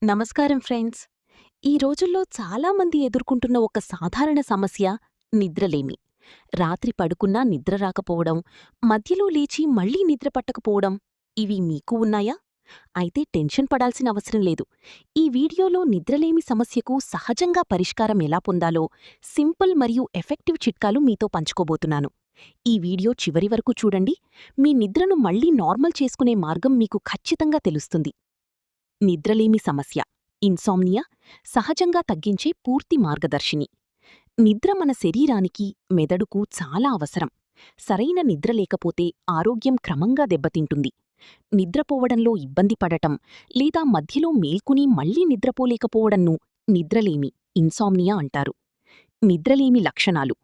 నమస్కారం ఫ్రెండ్స్. ఈ రోజుల్లో చాలామంది ఎదుర్కొంటున్న ఒక సాధారణ సమస్య నిద్రలేమి. రాత్రి పడుకున్నా నిద్ర రాకపోవడం, మధ్యలో లేచి మళ్లీ నిద్ర పట్టకపోవడం ఇవి మీకు ఉన్నాయా? అయితే టెన్షన్ పడాల్సిన అవసరం లేదు. ఈ వీడియోలో నిద్రలేమి సమస్యకు సహజంగా పరిష్కారం ఎలా పొందాలో సింపుల్ మరియు ఎఫెక్టివ్ చిట్కాలు మీతో పంచుకోబోతున్నాను. ఈ వీడియో చివరి వరకు చూడండి. మీ నిద్రను మళ్లీ నార్మల్ చేసుకునే మార్గం మీకు ఖచ్చితంగా తెలుస్తుంది. నిద్రలేమి సమస్య ఇన్సామ్నియా సహజంగా తగ్గించే పూర్తి మార్గదర్శిని. నిద్ర మన శరీరానికి, మెదడుకు చాలా అవసరం. సరైన నిద్ర లేకపోతే ఆరోగ్యం క్రమంగా దెబ్బతింటుంది. నిద్రపోవడంలో ఇబ్బంది పడటం లేదా మధ్యలో మేల్కుని మళ్లీ నిద్రపోలేకపోవడంను నిద్రలేమి ఇన్సామ్నియా అంటారు. నిద్రలేమి లక్షణాలు: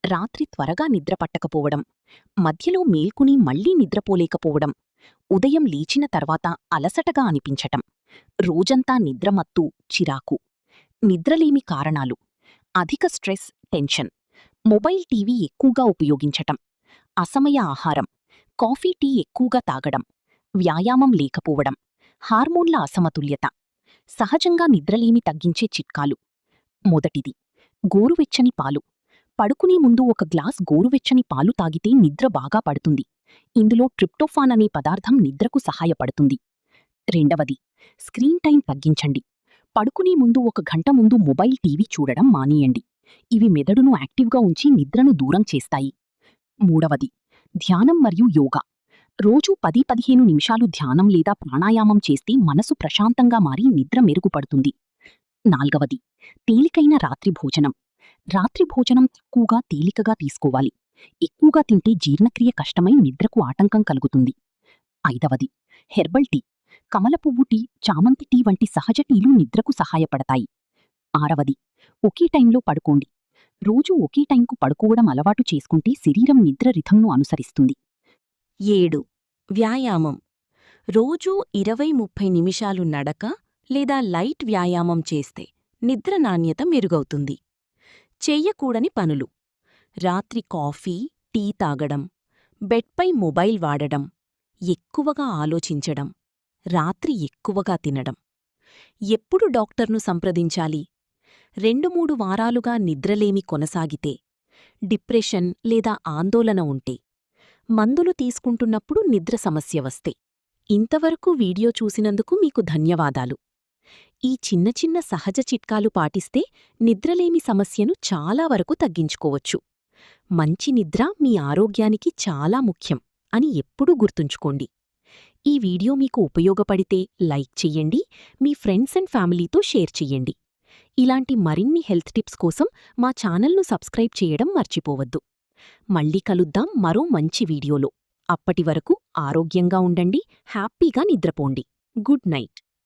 రాత్రి త్వరగా నిద్రపట్టకపోవడం, మధ్యలో మేల్కుని మళ్లీ నిద్రపోలేకపోవడం, ఉదయం లేచిన తర్వాత అలసటగా అనిపించటం, రోజంతా నిద్రమత్తు, చిరాకు. నిద్రలేమి కారణాలు: అధిక స్ట్రెస్, టెన్షన్, మొబైల్ టీవీ ఎక్కువగా ఉపయోగించటం, అసమయ ఆహారం, కాఫీ టీ ఎక్కువగా తాగడం, వ్యాయామం లేకపోవడం, హార్మోన్ల అసమతుల్యత. సహజంగా నిద్రలేమి తగ్గించే చిట్కాలు: మొదటిది, గోరువెచ్చని పాలు. పడుకునే ముందు ఒక గ్లాస్ గోరువెచ్చని పాలు తాగితే నిద్ర బాగా పడుతుంది. ఇందులో ట్రిప్టోఫాన్ అనే పదార్థం నిద్రకు సహాయపడుతుంది. రెండవది, స్క్రీన్ టైం తగ్గించండి. పడుకునే ముందు 1 గంట ముందు మొబైల్ టీవీ చూడడం మానేయండి. ఇవి మెదడును యాక్టివ్గా ఉంచి నిద్రను దూరం చేస్తాయి. మూడవది, ధ్యానం మరియు యోగా. రోజూ 10-15 నిమిషాలు ధ్యానం లేదా ప్రాణాయామం చేస్తే మనసు ప్రశాంతంగా మారి నిద్ర మెరుగుపడుతుంది. నాల్గవది, తేలికైన రాత్రి భోజనం. రాత్రి భోజనం తక్కువగా, తేలికగా తీసుకోవాలి. ఎక్కువగా తింటే జీర్ణక్రియ కష్టమై నిద్రకు ఆటంకం కలుగుతుంది. ఐదవది, హెర్బల్ టీ. కమలపువ్వు టీ, చామంతి టీ వంటి సహజ టీలు నిద్రకు సహాయపడతాయి. ఆరవది, ఒకే టైంలో పడుకోండి. రోజూ ఒకే టైంకు పడుకోవడం అలవాటు చేసుకుంటే శరీరం నిద్ర రిథంను అనుసరిస్తుంది. 7. వ్యాయామం. రోజూ 20-30 నిమిషాలు నడక లేదా లైట్ వ్యాయామం చేస్తే నిద్ర నాణ్యత మెరుగవుతుంది. చెయ్యకూడని పనులు: రాత్రి కాఫీ, టీ తాగడం, బెడ్పై మొబైల్ వాడడం, ఎక్కువగా ఆలోచించడం, రాత్రి ఎక్కువగా తినడం. ఎప్పుడు డాక్టర్ను సంప్రదించాలి? 2-3 వారాలుగా నిద్రలేమి కొనసాగితే, డిప్రెషన్ లేదా ఆందోళన ఉంటే, మందులు తీసుకుంటున్నప్పుడు నిద్ర సమస్య వస్తే. ఇంతవరకు వీడియో చూసినందుకు మీకు ధన్యవాదాలు. ఈ చిన్న చిన్న సహజ చిట్కాలు పాటిస్తే నిద్రలేమి సమస్యను చాలా వరకు తగ్గించుకోవచ్చు. మంచి నిద్ర మీ ఆరోగ్యానికి చాలా ముఖ్యం అని ఎప్పుడూ గుర్తుంచుకోండి. ఈ వీడియో మీకు ఉపయోగపడితే లైక్ చెయ్యండి, మీ ఫ్రెండ్స్ అండ్ ఫ్యామిలీతో షేర్ చెయ్యండి. ఇలాంటి మరిన్ని హెల్త్ టిప్స్ కోసం మా ఛానల్ను సబ్స్క్రైబ్ చేయడం మర్చిపోవద్దు. మళ్ళీ కలుద్దాం మరో మంచి వీడియోలో. అప్పటివరకు ఆరోగ్యంగా ఉండండి, హ్యాపీగా నిద్రపోండి. Good night.